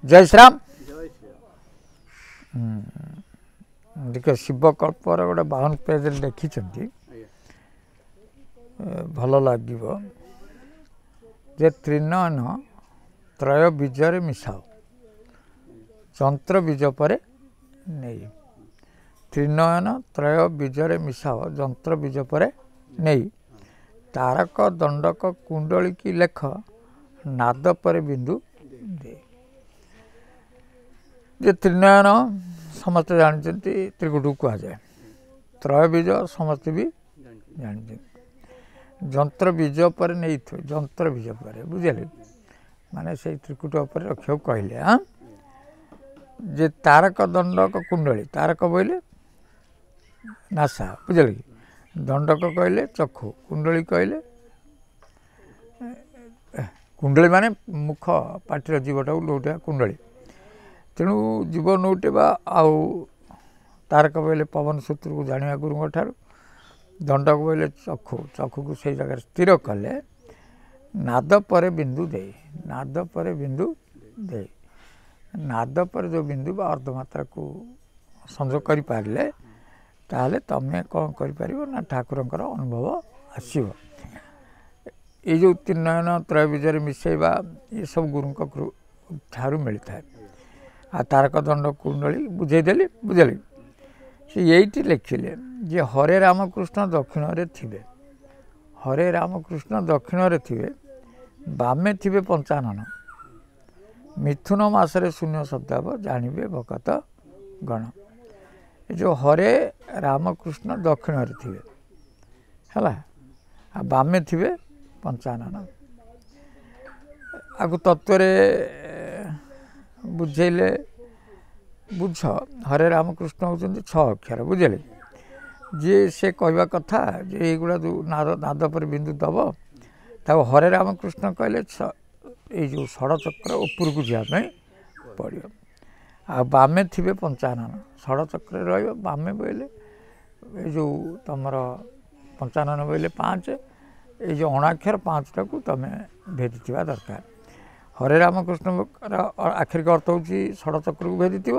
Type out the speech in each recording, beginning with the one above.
जय श्री राम। देखिए शिवकल्पर गोटे 52 पेज लिखिं भल लगे जे त्रिनयन त्रय बीजरे मिसाओ जंत्र बीज पर नहीं। त्रिनयन त्रय बीजरे मिसाओ जंत्र बीज पर नहीं। तारक दंडक कुंडली की लेख नाद पर बिंदु दे। जे त्रिनयन समस्त जानते त्रिकुट कह जाए। त्रय बीज समस्त भी जानते। जंत्र बीज पर नहीं थे जंत्र बीज पर बुझे माने से त्रिकुट पर रखा कहले। हाँ जे तारक दंडक कुंडली तारक बोले नासा बुझे दंडक कहले चक्षु कुंडली कहले कुंडली माने मुख पाटिर जीवटा लौटा कुंडली तेणु जीव नौटेबा आउ तारक बोले पवन सूत्र को जाना गुरु ठार दंडक बोले चक्षु चक्षु को सही जगह स्थिर कले नाद पर बिंदु दे। नाद पर बिंदु दे नाद पर जो बिंदु बा अर्धमात्रा को संजोग कर पारे ताहले तमें कौन कर ना ठाकुरंकर अनुभव आसो। ये जो त्रिनयन त्रय बीजर मिसेवा ये सब गुरु ठारू मिलता है। आ तारक दंड कुंडली बुझेदेली बुझेली से यही लिखिले जे हरे रामकृष्ण दक्षिण रे थिबे। हरे रामकृष्ण दक्षिण रे थिबे बामे थिबे पंचानन मिथुन मासरे शून्य शब्दाव जानवे भगत गण। जो हरे रामकृष्ण दक्षिण रे थिबे हैला आ बामे थिबे पंचानन आगु तत्व बुझेले बुझ हरे रामकृष्ण होती 6 अक्षर बुझे जी से कहवा कथा जे युवा जो नाद पर बिंदु दब ताको हरे रामकृष्ण कहले ये जो षड़चक्र ऊपर को जावाई पड़ो आ बामे थे पंचानन षड़चक्र रामे बोले ये जो तुम पंचानन बोले 5 ये जो अणाक्षर 5 टाक तुम भेदी दरकार। हरे रामकृष्ण आखिर का अर्थ हूँ षड़चक्र को भेदी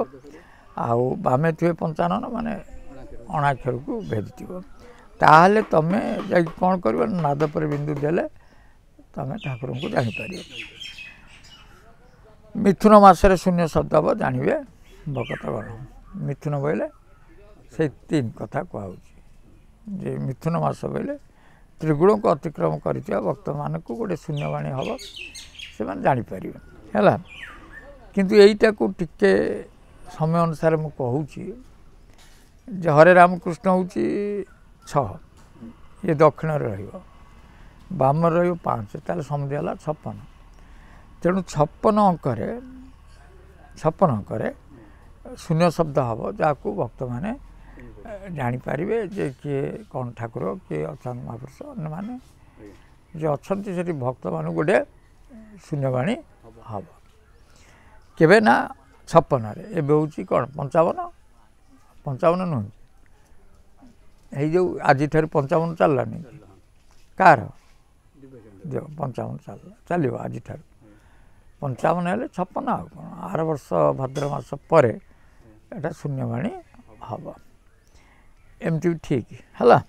आउ बामे थे पंचानन माने अणाक्षर को भेदी ताहले तुम जा कौन कर नाद पर बिंदु देले तुम ठाकुर को जापर। मिथुन मासरे शून्य शब्द जानवे भगत गण। मिथुन बोले से 3 कथा कहूँ जे मिथुन मास बोले त्रिगुण को अतिक्रम कर भक्त मान को गोटे शून्यवाणी हम से जापर है। किंतु यहीटा को टिके समय अनुसार मु कहूँ हरे रामकृष्ण हूँ 6 ये दक्षिण बाम रो5 ताल समुदाय 56 तेणु 56 अंक शून्य शब्द हम जहाँ भक्त मैंने जापर जे किए कौन ठाकुर किए अच्छा महापुरुष अन्य मैंने जो अच्छा से भक्त मान गोटे शून्यवाणी हम केवे ना 56 एवं हूँ कौन 55 नुह ये जो आज 55 चलानी कार 55 चलो आज 55 हेल्ले 56 आ आर वर्ष भाद्र मास पर एटा शून्यवाणी हम एमती ठीक है।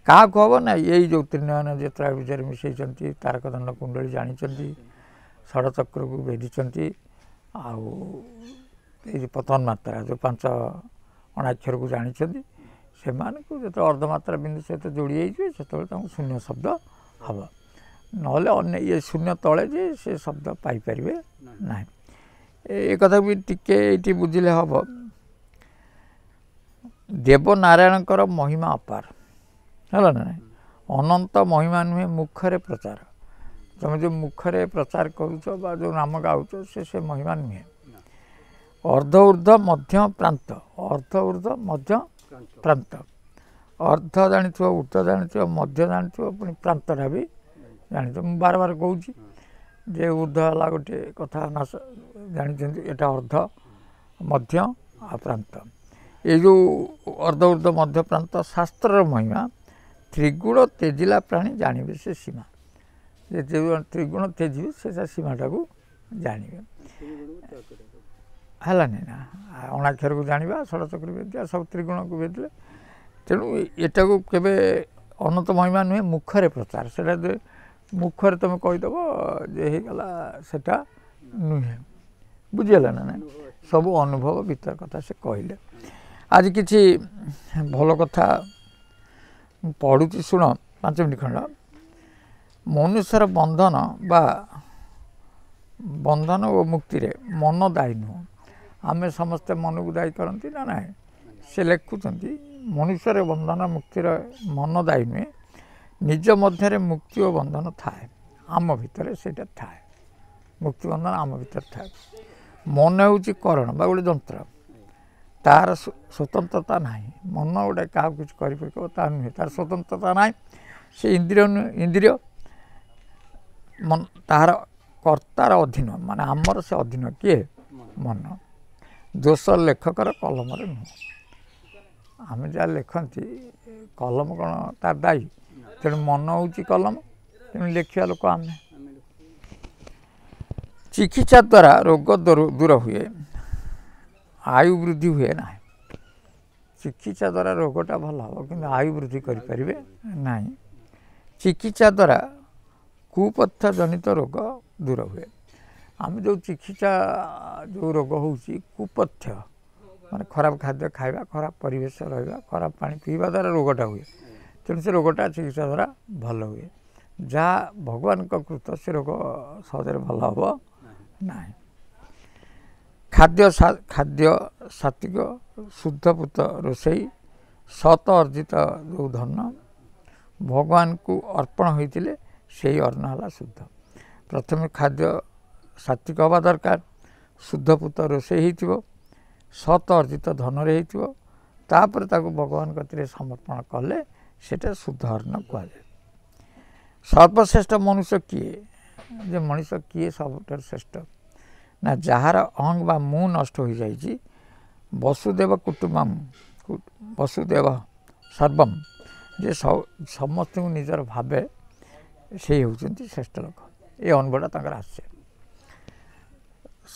क्या हम ना यही जो त्रिनयन जो त्रय बीजर मिसई तारक दंड कुंडली जानी षड़चक्र को भेदी आउ पतन मात्रा जो 5 अणाक्षर को जानी से जो अर्धमात्रा बिंदु सहित जोड़ी से शून्य शब्द हम ना ये शून्य तले जे से शब्द पाइपर ना ये कथा भी टिके बुझे हम। देवनारायणकर महिमा अपार है ना अनंत महिमा नुहे मुखरे प्रचार तुम जो मुखरे प्रचार करुच जो नाम गाउच से महिमा नुहे। अर्ध ऊर्ध मध्य प्रांत अर्ध ऊर्ध मध्य प्रांत अर्ध जानी ऊर्ध जानी मध्य जानी पुणी प्रांतटा भी जानी मुझे बार बार कहूँ जे ऊर्ध है गोटे कथा ना जानी एटा अर्ध मध्य आ प्रांत ये जो अर्ध ऊर्ध मध्य प्रांत शास्त्र महिमा त्रिगुण तेजिला प्राणी जानवे से सीमा त्रिगुण तेजी से सीमाटा को ଜାଣିବେ। ହେଲାନି ନା ଅଣାକ୍ଷରକୁ ଜାଣିବା ଷୋଡ଼ଚକ୍ରୀ ବିଦ୍ୟା ସବୁ ତ୍ରିଗୁଣକୁ ବେଦିଲେ। ତେଣୁ ଏଟାକୁ କେବେ ଅନନ୍ତ ମହିମା ନୁହେଁ ମୁଖରେ ପ୍ରଚାର। ସେଇଟା ଯେ ମୁଖରେ ତୁମେ କହିଦେବ ଯେ ହେଇଗଲା ସେଟା ନୁହେଁ। ବୁଝିହେଲା ନା ନାଇଁ? ସବୁ ଅନୁଭବ ଭିତର କଥା ସେ କହିଲେ। ଆଜି କିଛି ଭଲ କଥା ମୁଁ ପଢ଼ୁଛି ଶୁଣ 5 ମିନିଟ୍ ଖଣ୍ଡ। ମନୁଷ୍ୟର ବନ୍ଧନ ବା ବନ୍ଧନ ଓ ମୁକ୍ତିରେ ମନ ଦାୟୀ ନୁହଁ। ଆମେ ସମସ୍ତେ ମନକୁ ଦାୟୀ କରନ୍ତି ନା ନାହିଁ? ସେ ଲେଖୁଛନ୍ତି ମନୁଷ୍ୟର ବନ୍ଧନ ମୁକ୍ତିର ମନ ଦାୟୀ ନୁହେଁ। ନିଜ ମଧ୍ୟରେ ମୁକ୍ତି ଓ ବନ୍ଧନ ଥାଏ। ଆମ ଭିତରେ ସେଇଟା ଥାଏ। ମୁକ୍ତି ବନ୍ଧନ ଆମ ଭିତରେ ଥାଏ। ମନ ହେଉଛି କରଣ ବା ଗୋଟେ ଯନ୍ତ୍ର। ତାର ସ୍ୱତନ୍ତ୍ରତା ନାହିଁ। ମନ ଗୋଟେ କାହାକୁ କିଛି କରିପାରିବ ତା ନୁହେଁ। ତାର ସ୍ୱତନ୍ତ୍ରତା ନାହିଁ। ସେ ଇନ୍ଦ୍ରିୟ ତାହାର କର୍ତ୍ତାର ଅଧୀନ। ମାନେ ଆମର ସେ ଅଧୀନ କିଏ? ମନ। ଦୋଷ ଲେଖକର କଲମରେ ନୁହଁ। ଆମେ ଯାହା ଲେଖନ୍ତି କଲମ କ'ଣ ତାର ଦାୟୀ? ତେଣୁ ମନ ହେଉଛି କଲମ। ତେଣୁ ଲେଖିବା ଲୋକ ଆମେ। ଚିକିତ୍ସା ଦ୍ୱାରା ରୋଗ ଦୂର ହୁଏ, ଆୟୁ ବୃଦ୍ଧି ହୁଏ ନାହିଁ। ଚିକିତ୍ସା ଦ୍ୱାରା ରୋଗଟା ଭଲ ହେବ କିନ୍ତୁ ଆୟୁ ବୃଦ୍ଧି କରିପାରିବେ ନାହିଁ। ଚିକିତ୍ସା ଦ୍ୱାରା କୁପଥ୍ୟ ଜନିତ ରୋଗ ଦୂର ହୁଏ। ଆମେ ଯେଉଁ ଚିକିତ୍ସା ଯେଉଁ ରୋଗ ହେଉଛି କୁପଥ୍ୟ ମାନେ ଖରାପ ଖାଦ୍ୟ ଖାଇବା, ଖରାପ ପରିବେଶ ରହିବା, ଖରାପ ପାଣି ପିଇବା ଦ୍ୱାରା ରୋଗଟା ହୁଏ। ତେଣୁ ସେ ରୋଗଟା ଚିକିତ୍ସା ଦ୍ୱାରା ଭଲ ହୁଏ। ଯାହା ଭଗବାନଙ୍କ କୃତ ସେ ରୋଗ ସହଜରେ ଭଲ ହେବ ନାହିଁ। ଖାଦ୍ୟ ସାତ୍ଵିକ ଶୁଦ୍ଧପୂତ ରୋଷେଇ ସତ ଅର୍ଜିତ ଯେଉଁ ଧନ ଭଗବାନଙ୍କୁ ଅର୍ପଣ ହୋଇଥିଲେ ସେହି ଅନ୍ନ ହେଲା ଶୁଦ୍ଧ। ପ୍ରଥମେ ଖାଦ୍ୟ ସାତ୍ଵିକ ହେବା ଦରକାର। ଶୁଦ୍ଧପୂତ ରୋଷେଇ ହେଇଥିବ, ସତ ଅର୍ଜିତ ଧନରେ ହେଇଥିବ। ତାପରେ ତାକୁ ଭଗବାନ କତିରେ ସମର୍ପଣ କଲେ ସେଇଟା ଶୁଦ୍ଧ ଅନ୍ନ କୁହାଯାଏ। ସର୍ବଶ୍ରେଷ୍ଠ ମନୁଷ୍ୟ କିଏ? ଯେ ମଣିଷ କିଏ ସବୁଠାରୁ ଶ୍ରେଷ୍ଠ? ନା ଯାହାର ଅହଂ ବା ମୁଁ ନଷ୍ଟ ହୋଇଯାଇଛି। ବସୁଦେବ କୁଟୁମ୍ବମ୍ ବସୁଦେବ ସର୍ବମ୍ ଯେ ସମସ୍ତଙ୍କୁ ନିଜର ଭାବେ ସେଇ ହେଉଛନ୍ତି ଶ୍ରେଷ୍ଠ ଲୋକ। ଏ ଅନୁଭବଟା ତାଙ୍କର ଆସେ।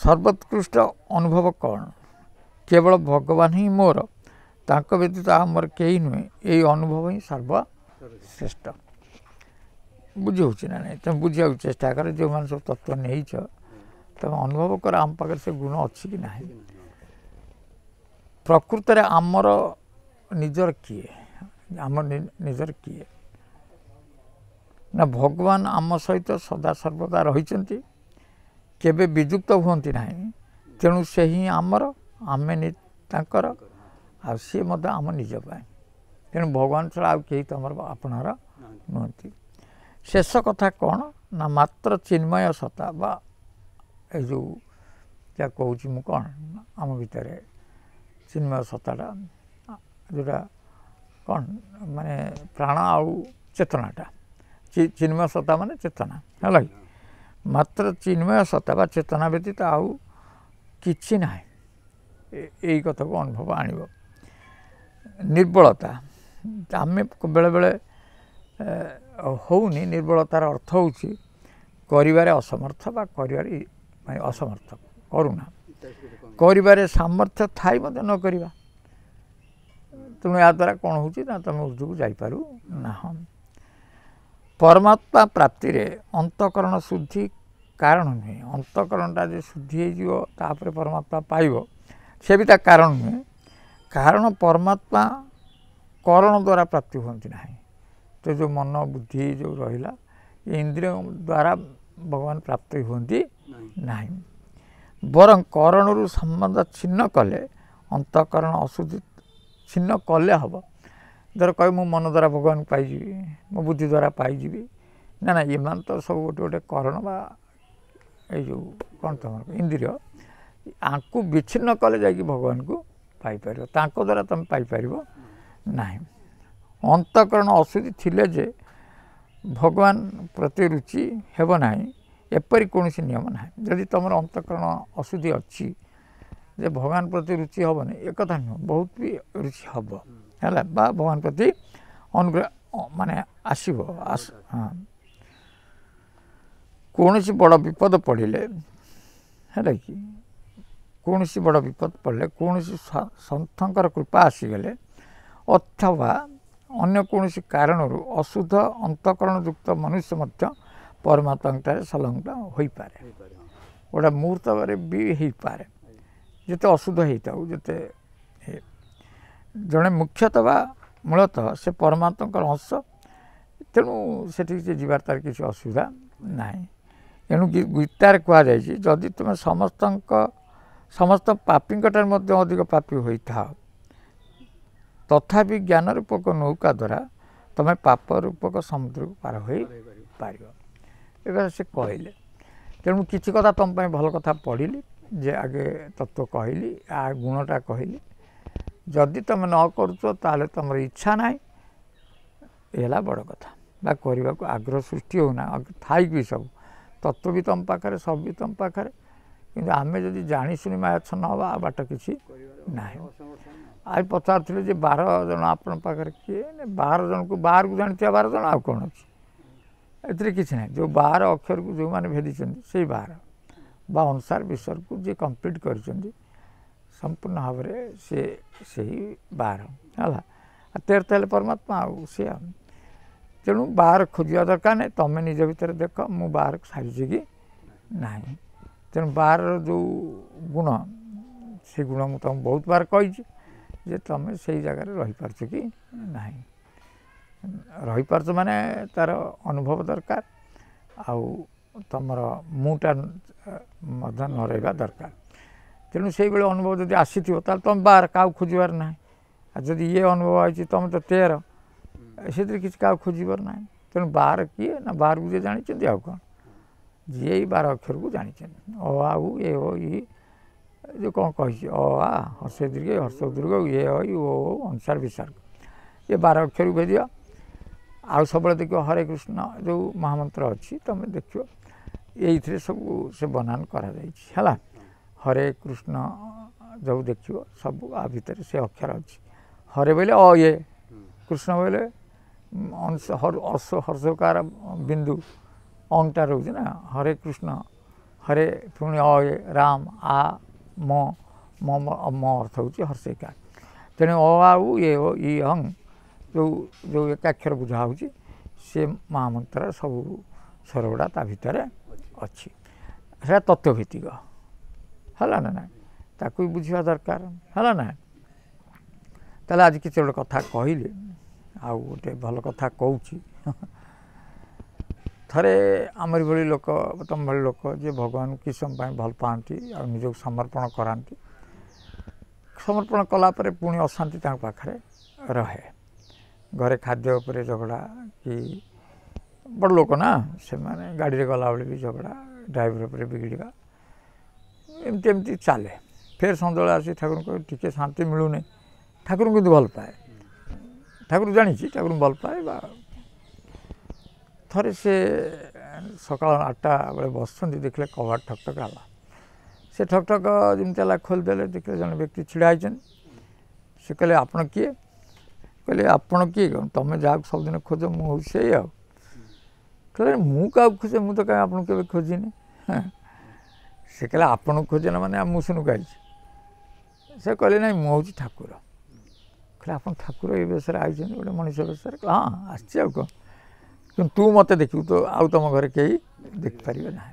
ସର୍ବୋତ୍କୃଷ୍ଟ ଅନୁଭବ କ'ଣ? କେବଳ ଭଗବାନ ହିଁ ମୋର, ତାଙ୍କ ବ୍ୟତୀତ ଆଉ ମୋର କେହି ନୁହେଁ। ଏଇ ଅନୁଭବ ହିଁ ସର୍ବଶ୍ରେଷ୍ଠ। ବୁଝି ହେଉଛି ନା ନାହିଁ? ତୁମେ ବୁଝିବାକୁ ଚେଷ୍ଟା କର। ଯେଉଁମାନେ ସବୁ ତତ୍ତ୍ୱ ନେଇଛ ତୁମେ ଅନୁଭବ କର ଆମ ପାଖରେ ସେ ଗୁଣ ଅଛି କି ନାହିଁ। ପ୍ରକୃତରେ ଆମର ନିଜର କିଏ? ଆମର ନିଜର କିଏ? ନା ଭଗବାନ ଆମ ସହିତ ସଦା ସର୍ବଦା ରହିଛନ୍ତି, କେବେ ବିଯୁକ୍ତ ହୁଅନ୍ତି ନାହିଁ। ତେଣୁ ସେ ହିଁ ଆମର, ଆମେ ତାଙ୍କର, ଆଉ ସିଏ ମଧ୍ୟ ଆମ ନିଜ ପାଇଁ। ତେଣୁ ଭଗବାନ ଛଡ଼ା ଆଉ କେହି ତମର ଆପଣର ନୁହନ୍ତି। ଶେଷ କଥା କ'ଣ? ନା ମାତ୍ର ଚିନ୍ମୟ ସତ୍ତା ବା ଏଇ ଯେଉଁ ଯାହା କହୁଛି ମୁଁ କ'ଣ ଆମ ଭିତରେ ଚିନ୍ମୟ ସତ୍ତାଟା ଯେଉଁଟା କ'ଣ ମାନେ ପ୍ରାଣ ଆଉ ଚେତନାଟା। ଚିନ୍ମୟ ସତ୍ତା ମାନେ ଚେତନା ହେଲା କି? ମାତ୍ର ଚିନ୍ମୟ ସତ୍ତା ବା ଚେତନା ବ୍ୟତୀତ ଆଉ କିଛି ନାହିଁ। ଏଇ କଥାକୁ ଅନୁଭବ ଆଣିବ। ନିର୍ବଳତା ଆମେ ବେଳେବେଳେ ହେଉନି। ନିର୍ବଳତାର ଅର୍ଥ ହେଉଛି କରିବାରେ ଅସମର୍ଥ ବା କରିବାରେ ଅସମର୍ଥ କରୁନା। କରିବାରେ ସାମର୍ଥ୍ୟ ଥାଇ ମଧ୍ୟ ନ କରିବା। ତେଣୁ ଏହାଦ୍ୱାରା କ'ଣ ହେଉଛି ନା ତୁମେ ଉର୍ଦ୍ଧ୍ୱକୁ ଯାଇପାରୁ ନାହଁ। ପରମାତ୍ମା ପ୍ରାପ୍ତିରେ ଅନ୍ତଃକରଣ ଶୁଦ୍ଧି କାରଣ ନୁହେଁ। ଅନ୍ତଃକରଣଟା ଯେ ଶୁଦ୍ଧି ହେଇଯିବ ତାପରେ ପରମାତ୍ମା ପାଇବ ସେ ବି ତା କାରଣ ନୁହେଁ। କାରଣ ପରମାତ୍ମା କରଣ ଦ୍ୱାରା ପ୍ରାପ୍ତି ହୁଅନ୍ତି ନାହିଁ। ତ ଯେଉଁ ମନ ବୁଦ୍ଧି ଯେଉଁ ରହିଲା ଇନ୍ଦ୍ରିୟ ଦ୍ୱାରା ଭଗବାନ ପ୍ରାପ୍ତି ହୁଅନ୍ତି ନାହିଁ। ବରଂ କରଣରୁ ସମ୍ବନ୍ଧ ଛିନ୍ନ କଲେ ଅନ୍ତଃକରଣ ଅଶୁଦ୍ଧି ଛିନ୍ନ କଲେ ହେବ। ଧର କହିବ ମୁଁ ମନ ଦ୍ୱାରା ଭଗବାନଙ୍କୁ ପାଇଯିବି, ମୋ ବୁଦ୍ଧି ଦ୍ୱାରା ପାଇଯିବି। ନା ନା, ଏମାନେ ତ ସବୁ ଗୋଟେ ଗୋଟେ କରଣ ବା ଏଇ ଯେଉଁ କ'ଣ ତୁମର ଇନ୍ଦ୍ରିୟ, ଆଙ୍କୁ ବିଚ୍ଛିନ୍ନ କଲେ ଯାଇକି ଭଗବାନଙ୍କୁ ପାଇପାରିବ। ତାଙ୍କ ଦ୍ୱାରା ତୁମେ ପାଇପାରିବ ନାହିଁ। ଅନ୍ତଃକରଣ ଅଶୁଦ୍ଧି ଥିଲେ ଯେ ଭଗବାନ ପ୍ରତି ରୁଚି ହେବ ନାହିଁ ଏପରି କୌଣସି ନିୟମ ନାହିଁ। ଯଦି ତୁମର ଅନ୍ତଃକରଣ ଅଶୁଦ୍ଧି ଅଛି ଯେ ଭଗବାନ ପ୍ରତି ରୁଚି ହେବନି ଏକଥା ନୁହଁ। ବହୁତ ବି ରୁଚି ହେବ ହେଲା ବା ଭଗବାନ ପ୍ରତି ଅନୁଗ୍ରହ ମାନେ ଆସିବ। ହଁ, କୌଣସି ବଡ଼ ବିପଦ ପଡ଼ିଲେ है कि कौन सी बड़ विपद पड़े कौन सन्थर कृपा आसीगले अथवा अन्य कौन कारण अशुद्ध अंतकरण युक्त मनुष्य परमात्मा संलग्न हो पारे गोटे मुहूर्त भी हो पारे जिते अशुद्ध होता जिते जड़े मुख्यतः बा मूलतः से परमात्मा अंश तेणु से जीवार तार किसी असुविधा ना एणु गीतार कहुई जदि तुम समस्त पापी अधिक पापी होता तथापि ज्ञान रूपक नौका द्वारा तुम्हें पाप रूपक समुद्र को पार हो पार ये से कहले तेणु किसी कथा तुम भल कथा पढ़िली जे आगे तत्व कहली आ गुणटा कहली जदि तुम न करुच ताले तुम इच्छा ना है बड़ कथा बा करने को आग्रह सृष्टि होना थाई भी सब तत्व भी तुम पाखे सब भी तुम पाखे कि आम जदि जाशुणी मायाच्छन्न हवा बाट किसी ना आज पचार जे 12 जन आपण पाखे किए 12 जन को बाहर को जानी 12 जन आउ कौन अच्छे ए किसी ना जो 12 अक्षर को जो मैंने भेदी से 12 बा अनुसार विश्व को जी कंप्लीट कर संपूर्ण भाव से 12 है 13 परमात्मा आउ सी तेणु बाहर खोजा दरकार नहीं तुम्हें निज भर देख मु बाहर सारी कि ना तेणु बाहर जो गुण से गुण मुझे तुम बहुत बार कही जे तुम से जगार रही पार्छ कि ना रही पार्छ माने तार अनुभव दरकार आउ तुमर मुटा न रहा दरकार तेणु से अनुभव जब आसी तुम बाहर क्या खोजार ना जदि ये अनुभव आई तुम तो 13 से किसी क्या खोजार ना तेणु बाहर किए ना बाहर को जी जानी आउ कौन जी 12 अक्षर को जानी अ आउ ए ओ ई जो कौन कही अ आ हर्ष दीर्घ ये ओ अनुसार विसर्ग ये 12 अक्षर को भेज आउ सब देख हरे कृष्ण जो महामंत्र अच्छी तुम देख ये सब से बनान करा है हरे कृष्ण जो देख सब आ भितर से अक्षर अच्छी हरे बोले अ ये कृष्ण बोले हर्षकार बिंदु अंगटा रोचे ना हरे कृष्ण हरे पुणी अ ये राम आ म अर्थ हूँ हर्षकार तेणु अ आउ ये ओ ई अंग जो जो एकाक्षर बुझा हो सी महामंत्र सब स्वर गुड़ा ता भितर अच्छी से तत्वभित्तिक है ना ताकू बुझा दरकार है ना ताले आज किसी गोटे कथा कहली आउ गोटे भल कथा कहूँ थरे आमरी भली लोक तुम भली लोक जे भगवान किस समय भल पाती आ निजक समर्पण कराती समर्पण कलापर पुणी अशांति पाखे रहे घरे खाद्य उपर झगड़ा कि बड़ लोक ना से माने गाड़ी रे गला बेले भी झगड़ा ड्राइवर उपर बिगड़ा एमती एमती चले फिर सन्देह आसी ठाकुर को टिके शांति मिलूनी ठाकुर किंतु भल पाए ठाकुर जानी ठाकुर भल पाए थरे से सकाल 8टा बेले बस देखले कबाट ठकठक आला से ठकठक जमी खोलदे देखले जन व्यक्ति छिड़ा से कहले आपण किए कहले आपण किए तुम जहाँ सबुदिन खोज मुझे कहले मु क्या खोजे मुझे तो कहीं आपको केवे खोजिनी से कहले आपण खोजे ना मैंने मुझे कही से कहले ना मुझे ठाकुर कहले आप ठाकुर ये बेस आई गोटे मनीष बेस हाँ आसी कौन कि तू मत देखू तो आउ तुम घर कहीं देखिपारे ना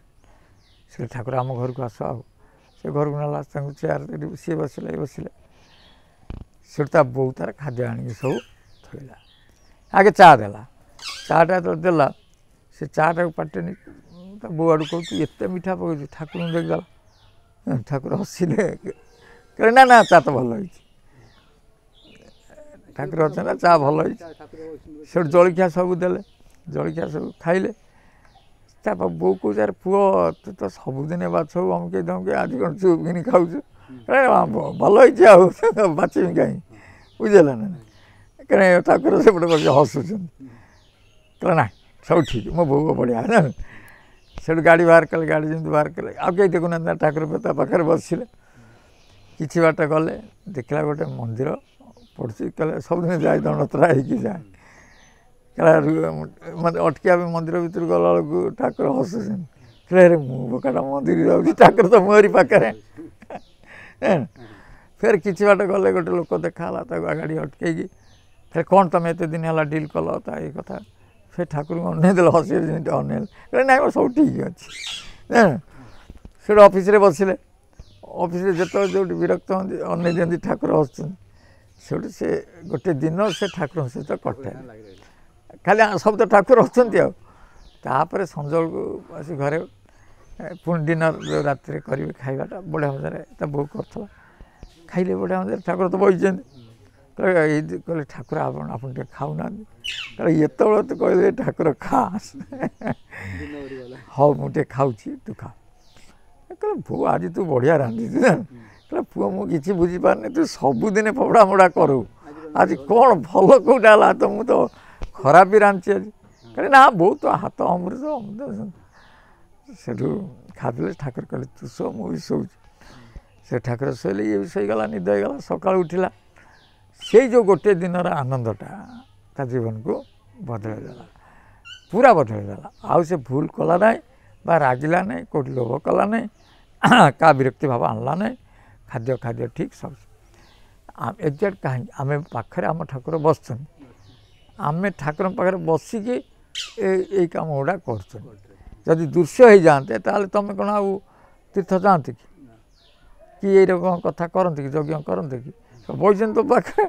से ठाकुर आम घर को आस आओ से घर को नाला चेयर सी बसिले ये बसिले से बो तार खाद्य आनिक सब थोड़ा आगे चा देला चाटा तो देला से चाटा को पाटे बो आड़ कहूँ एत मीठा पकड़ ठाकुर देखदेला ठाकुर हसिले कहे ना ना चा तो भल हो ठाकुर अच्छे ना चा भल हो जलिखिया सब देले जलिखिया सब खाइले बो को यार पुओ तू तो सबुदिन बाछ अमके दमके आज कौन चुप कि खाऊ भल हो बाचमी कहीं बुझेगा ना कहीं ठाकुर से बड़े बस हसुन कह ना सब ठीक मो बो बढ़िया है ना से गाड़ी बाहर कले गाड़ी जमी बाहर कले आ कहीं देखुना ठाकुर ता पाखे बसिले किसी बाट गले देखला गोटे मंदिर पड़ी कहे सबुदिन जाए दंडतरा हो जाए कहे मतलब अटकिया मंदिर भर गला बेलू ठाकुर हसुन कहले मु बोकाटा मंदिर जाऊँ ठाकुर तो मोहरी पाखे फिर किसी बाट गले गोटे लोक देखाला गाड़ी अटकई फिर कौन तुम एत दिन है डिल कल ये कथा फिर ठाकुर को अनेदेल हसी अनेल कहले ना सब ठीक अच्छे से ऑफिस रे बसिले ऑफिस जो जो विरक्त अने दिखती ठाकुर हसुन से गोटे दिन से ठाकुर सहित कटे खाली सब तो ठाकुर हसुँच संजल को आस घरे पुणी डिनर रात करेंगे खावाटा बढ़िया मजा बो कर खाइले बढ़िया मजा ठाकुर तो बही कहले ठाकुर आप खाऊना कहले ये तो कहले ठाकुर खा हाँ मुझे खाऊँ तू खा कहले पुओ आज तू बढ़िया रांधि कहले पुओ मुझे कि बुझीपारे तू सबुदिन पपड़ा मड़ा करू आज कौन भल कौटा है तो मुझे तो खराब भी रांधि आज कहले ना बहुत तो हाथ अमृत अमृत से खादे ठाकुर कहले तू सो मुझे शोच से ठाकुर शोले ये भी शोगला निद होगा सका उठिला से जो गोटे दिन आनंदटा ता जीवन को बदलदेला पूरा बदलदेला आउ से भूल कला ना बा राजिला नहीं कौट लोभ कला नहीं क्या विरक्ति भाव आणला नहीं खाद्य खाद्य ठीक सब एक्जाक्ट कहीं आम पाखे आम ठाकुर बसन आम ठाकुर पाखे बसिकी ये कम गुड़ा कर दृश्य हो जाते ताले तुम कौन आउ तीर्थ जाते कि ये रकम कथा करते कि यज्ञ करते कि बईचन तो पाखे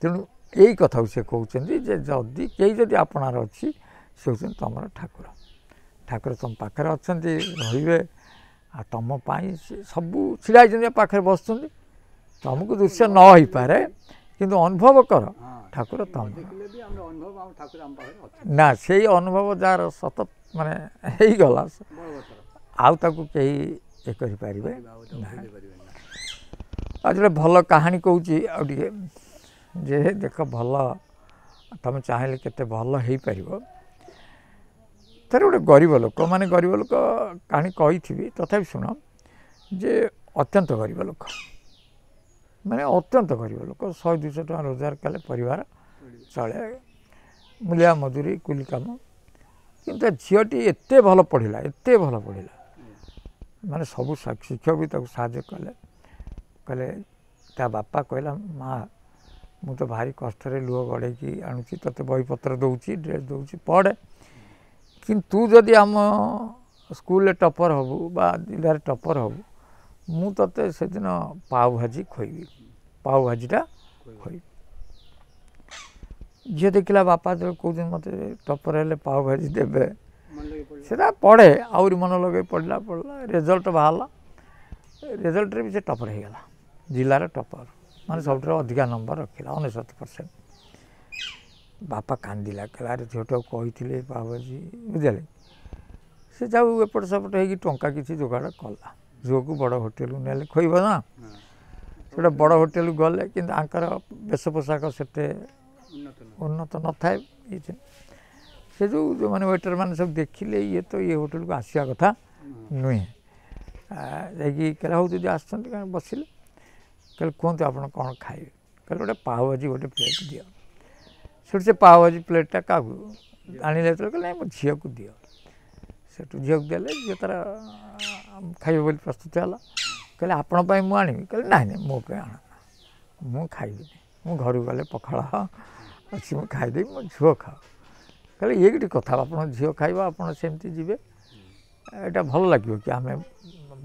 तेणु यही कथा से कहते जदि कहीं जदि आपणार अच्छी से हूँ तुम ठाकुर ठाकुर तुम पाखे अच्छा रे आ तुम सबू छिड़ा पाखे बस तुमको दृश्य न हो पारे किंतु अनुभव कर ठाकुर तुम ना से अनुभव जार सत माने हो गला आउ ताकू कहीं ये करें आज भल कहानी कहूँ आगे जे देख भल तुम चाहिए केते भल हो पार तार गोटे गरीब लोक माने गरीब लोक कहानी कही तथापि शुण जे अत्यंत गरीब लोक माने अत्यंत गरीब लोक 100-200 टका रोजगार कले परिवार चले मूलिया मजूरी कुली काम किंतु झीटी एत भल पढ़ला माने सब शिक्षक भी साहाय्य कले कहले ता बापा कहला माँ मु तो भारी कष्ट लुह गड़े आणुची तोते बहीपत्र दूची ड्रेस दूची पढ़े कि तू जदि आम स्कूल टपर हबू बा जिले टपर हबू मु ते से दिन पाव भाजी खोईबी पाव भाजीटा खोई झी देखला बापा जो कौन मत टपर हेले पाव भाजी देवे से पढ़े आहरी मन लगे पढ़ला रिजल्ट बाहर रिजल्ट भी से टपर हो गला जिलार टपर माने सब अधिका नंबर रखिला 99%। बापा कांदिला कहला अरे झीटा कही बाबाजी बुझे से जाऊ एपट सेपट हो टंका किसी जोगाड़ कला झील को बड़ होटेल ने खोब ना से बड़ होटेल गले कि वेश पोशाक से उन्नत न थाए से जो मैंने वेटर मैंने सब देखिले ये तो ये होटेल को आसिया कथा नुहे कहला हूँ जी आसते बसिले कहले कहतु आप कौन खाइबे कहले गोटे पाव भाजी गोटे प्लेट दियो से पाव भाजी प्लेटा क्या आने कहले मो झील को दियो से झील को देले झी तार खाइबे बोली प्रस्तुत है कहले आपण मुझे कहले ना ना मो आना मु खाइबी मु घर गले पखाड़ अच्छी मुझे खाईदे मो झील खाओ कहले ये गोटे कथा आप झील खाइबा आपड़ सेमती जी यहाँ भल लगे कि आम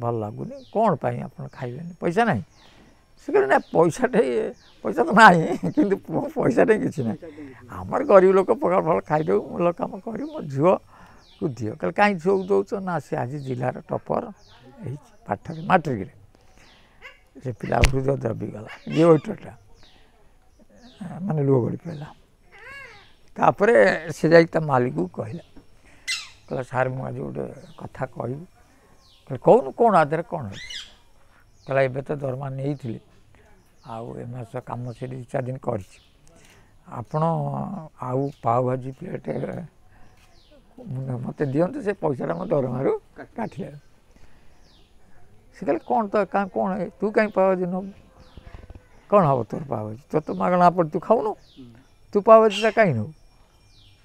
भल लगुनि कौन पाई आप खाइबेनि पैसा ना से कहले ना पैसा तो ना कि पैसाटे किसी ना आमर गरीब लोक पखाड़ फल खाईदे मूल कम कर मो झील को दियो कहले कहीं झील को दौच ना सी आज जिलार टपर पाठ मैट्रिक से पिला हृदय दबिगला ये वेटरटा माने लुह गड़ी पड़ा तापर से जा मालिक को कहला कहला सार मुझे गोटे कथा कह कौन कौन आधार कौन कहला एबे तो दरमा नहीं थी आउ ए मास कम से 2-4 दिन कर आउ पाव भाजी प्लेट मत दिंतु से पैसाटा मो दरमार काटिले से कहले कौन तो कौन है तू कहीं पाव भाजी नब कौन हम तोर पाव भाजी तो तो मागणा पड़ तू खाऊनु तू पाव भाजीटा कहीं नौ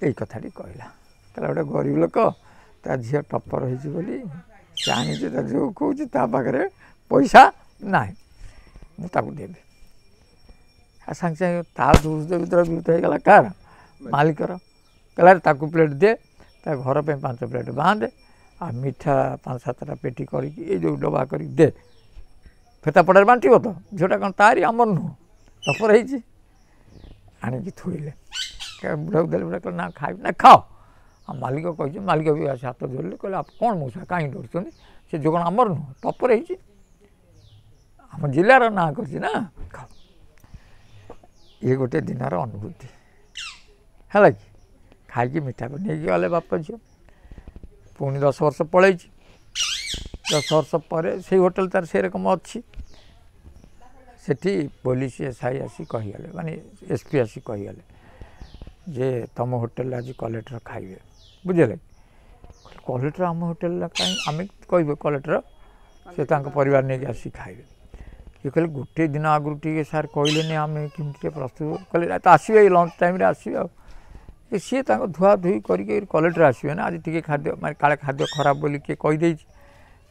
यही कथाटी कहला कहला गोटे गरीब लोक ତା ଝିଅ ଟପର ହେଇଛି ବୋଲି ସେ ଆଣିଛି ତା ଝିଅ କହୁଛି ତା ପାଖରେ ପଇସା ନାହିଁ ମୁଁ ତାକୁ ଦେବି। ଆଉ ସାଙ୍ଗେ ସାଙ୍ଗେ ତା ଭିତରେ ବିଭୂତ ହେଇଗଲା କାହାର ମାଲିକର। କହିଲା ତାକୁ ପ୍ଲେଟ୍ ଦେ ତା ଘର ପାଇଁ 5 ପ୍ଲେଟ୍ ବାନ୍ଧେ ଆଉ ମିଠା 5-7ଟା ପେଟି କରିକି ଏଇ ଯେଉଁ ଡବା କରିକି ଦେ ଫେତା ପଡ଼ାରେ ବାଣ୍ଟିବ ତ ଝିଅଟା କ'ଣ ତାରି ଆମର ନୁହଁ ଟପର ହେଇଛି। ଆଣିକି ଥୋଇଲେ ବୁଢ଼ାକୁ ଦେଲେ ବୁଢ଼ା କହିଲେ ନା ଖାଇବି ନା ଖାଅ। ଆଉ ମାଲିକ କହିଛି ମାଲିକ ବି ଆସି ହାତ ଧରିଲେ କହିଲେ କ'ଣ ମଉସା କାହିଁକି ଡରୁଛନ୍ତି ସେ ଯେଉଁ କ'ଣ ଆମର ନୁହଁ ଟପର ହେଇଛି ଆମ ଜିଲ୍ଲାର ନାଁ କରିଛି ନା ଖାଅ। ଇଏ ଗୋଟେ ଦିନର ଅନୁଭୂତି ହେଲା କି ଖାଇକି ମିଠା ନେଇକି ଗଲେ ବାପ ଝିଅ। ପୁଣି 10 ବର୍ଷ ପଳେଇଛି 10 ବର୍ଷ ପରେ ସେଇ ହୋଟେଲ ତାର ସେରକମ ଅଛି। ସେଠି ପୋଲିସ SI ଆସି କହିଗଲେ ମାନେ SP ଆସି କହିଗଲେ ଯେ ତମ ହୋଟେଲରେ ଆଜି କଲେକ୍ଟର ଖାଇବେ ବୁଝିଲେ। କଲେକ୍ଟର ଆମ ହୋଟେଲରେ କାହିଁ ଆମେ କହିବେ କଲେକ୍ଟର ସେ ତାଙ୍କ ପରିବାର ନେଇକି ଆସି ଖାଇବେ। ଇଏ କହିଲେ ଗୋଟେ ଦିନ ଆଗରୁ ଟିକେ ସାର୍ କହିଲେନି ଆମେ କେମିତି ଟିକେ ପ୍ରସ୍ତୁତ କହିଲେ ତ ଆସିବେ ଏଇ ଲଞ୍ଚ ଟାଇମ୍ରେ ଆସିବେ ଆଉ ସିଏ ତାଙ୍କ ଧୁଆଧୁଇ କରିକି କଲେକ୍ଟର ଆସିବେ ନା ଆଜି ଟିକେ ଖାଦ୍ୟ ମାନେ କାଳେ ଖାଦ୍ୟ ଖରାପ ବୋଲି କିଏ କହିଦେଇଛି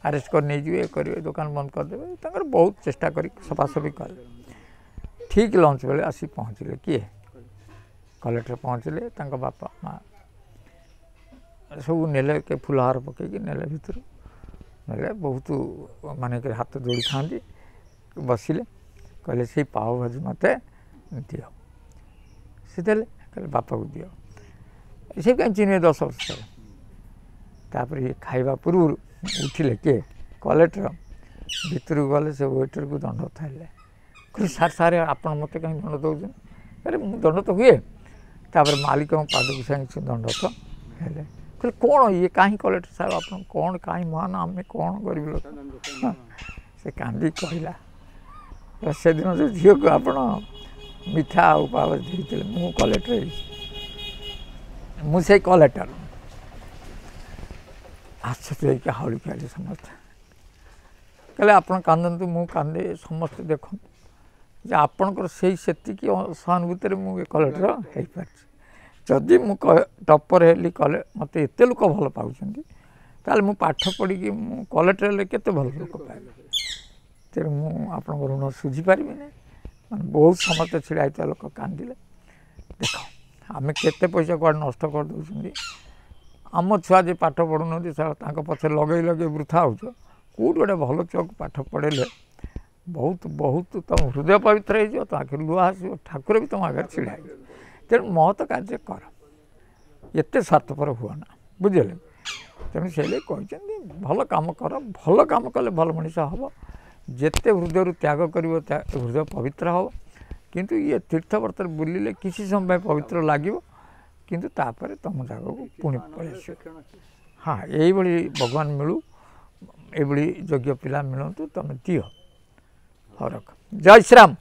ଆରେଷ୍ଟ କରି ନେଇଯିବେ ଇଏ କରିବେ ଦୋକାନ ବନ୍ଦ କରିଦେବେ ତାଙ୍କର ବହୁତ ଚେଷ୍ଟା କରି ସଫାସଫି କଲେ। ଠିକ୍ ଲଞ୍ଚ ବେଳେ ଆସି ପହଞ୍ଚିଲେ କିଏ କଲେକ୍ଟର ପହଞ୍ଚିଲେ ତାଙ୍କ ବାପା ମା ସବୁ ନେଲେ କେ ଫୁଲହାର ପକେଇକି ନେଲେ ଭିତରୁ ନେଲେ ବହୁତ ମାନେ ହାତ ଯୋଡ଼ିଥାନ୍ତି ବସିଲେ କହିଲେ ସେଇ ପାଓ ଭାଜି ମୋତେ ଦିଅ ସେ ଦେଲେ କହିଲେ ବାପାକୁ ଦିଅ ସେ କାହିଁ ଚିହ୍ନିବେ 10 ବର୍ଷରେ। ତାପରେ ଖାଇବା ପୂର୍ବରୁ ଉଠିଲେ କିଏ କଲେକ୍ଟର ଭିତରକୁ ଗଲେ ସେ ୱେଟରକୁ ଦଣ୍ଡ ଥାଇଲେ କହିଲେ ସାର୍ ଆପଣ ମୋତେ କାହିଁ ଦଣ୍ଡ ଦେଉଛନ୍ତି କହିଲେ ମୁଁ ଦଣ୍ଡ ତ ହୁଏ। ତାପରେ ମାଲିକଙ୍କ ପାଦକୁ ସାଙ୍ଗେ ଦଣ୍ଡ ତ ହେଲେ କହିଲେ କ'ଣ ଇଏ କାହିଁ କଲେକ୍ଟର ସାହେବ ଆପଣ କ'ଣ କାହିଁ ମହାନ ଆମେ କ'ଣ କରିବୁ ଲୋକ। ସେ କାନ୍ଦି କହିଲା ସେଦିନ ଯେଉଁ ଝିଅକୁ ଆପଣ ମିଠା ଆଉ ପାଓ ଦେଇଥିଲେ ମୁଁ କଲେକ୍ଟର ହେଇଛି ମୁଁ ସେଇ କଲେକ୍ଟର। ଆଶ୍ଚର୍ଯ୍ୟ ହେଇକି ହାଉଳି ଖାଇଲେ ସମସ୍ତେ କହିଲେ ଆପଣ କାନ୍ଦନ୍ତୁ ମୁଁ କାନ୍ଦେ ସମସ୍ତେ ଦେଖନ୍ତୁ ଯେ ଆପଣଙ୍କର ସେତିକି ସହାନୁଭୂତିରେ ମୁଁ ଏ କଲେକ୍ଟର ହେଇପାରିଛି। ଯଦି ମୁଁ ଟପର ହେଲି କଲେ ମୋତେ ଏତେ ଲୋକ ଭଲ ପାଉଛନ୍ତି ତାହେଲେ ମୁଁ ପାଠ ପଢ଼ିକି ମୁଁ କଲେକ୍ଟର ହେଲେ କେତେ ଭଲ ଲୋକ ପାଇବି ତେଣୁ ମୁଁ ଆପଣଙ୍କ ଋଣ ଶୁଝିପାରିବିନି। ମାନେ ବହୁତ ସମସ୍ତେ ଛିଡ଼ା ହେଇଥିବା ଲୋକ କାନ୍ଦିଲେ। ଦେଖ ଆମେ କେତେ ପଇସା କୁଆଡ଼େ ନଷ୍ଟ କରିଦେଉଛନ୍ତି ଆମ ଛୁଆ ଯେ ପାଠ ପଢ଼ୁନାହାନ୍ତି ତାଙ୍କ ପଛରେ ଲଗେଇ ବୃଥା ହେଉଛ କେଉଁଠି ଗୋଟେ ଭଲ ଛୁଆକୁ ପାଠ ପଢ଼େଇଲେ ବହୁତ ତୁମ ହୃଦୟ ପବିତ୍ର ହେଇଯିବ ତ ଆଖିରୁ ଲୁହ ଆସିବ ଠାକୁର ବି ତୁମ ଆଗରେ ଛିଡ଼ା ହେଇଯିବ। ତେଣୁ ମହତ କାର୍ଯ୍ୟ କର ଏତେ ସ୍ୱାର୍ଥପର ହୁଅ ନା ବୁଝିଲେ। ତେଣୁ ସେ ଲାଗି କହିଛନ୍ତି ଭଲ କାମ କର ଭଲ କାମ କଲେ ଭଲ ମଣିଷ ହେବ ଯେତେ ହୃଦୟରୁ ତ୍ୟାଗ କରିବ ହୃଦୟ ପବିତ୍ର ହେବ। କିନ୍ତୁ ଇଏ ତୀର୍ଥବର୍ତ୍ତରେ ବୁଲିଲେ କିଛି ସମୟ ପାଇଁ ପବିତ୍ର ଲାଗିବ କିନ୍ତୁ ତାପରେ ତୁମ ଜାଗାକୁ ପୁଣି ପଳେଇ ଆସିବ। ହଁ ଏଇଭଳି ଭଗବାନ ମିଳୁ ଏଇଭଳି ଯୋଗ୍ୟ ପିଲା ମିଳନ୍ତୁ ତୁମେ ଦିଅ। ହଉ ରଖ ଜୟ ଶ୍ରୀରାମ।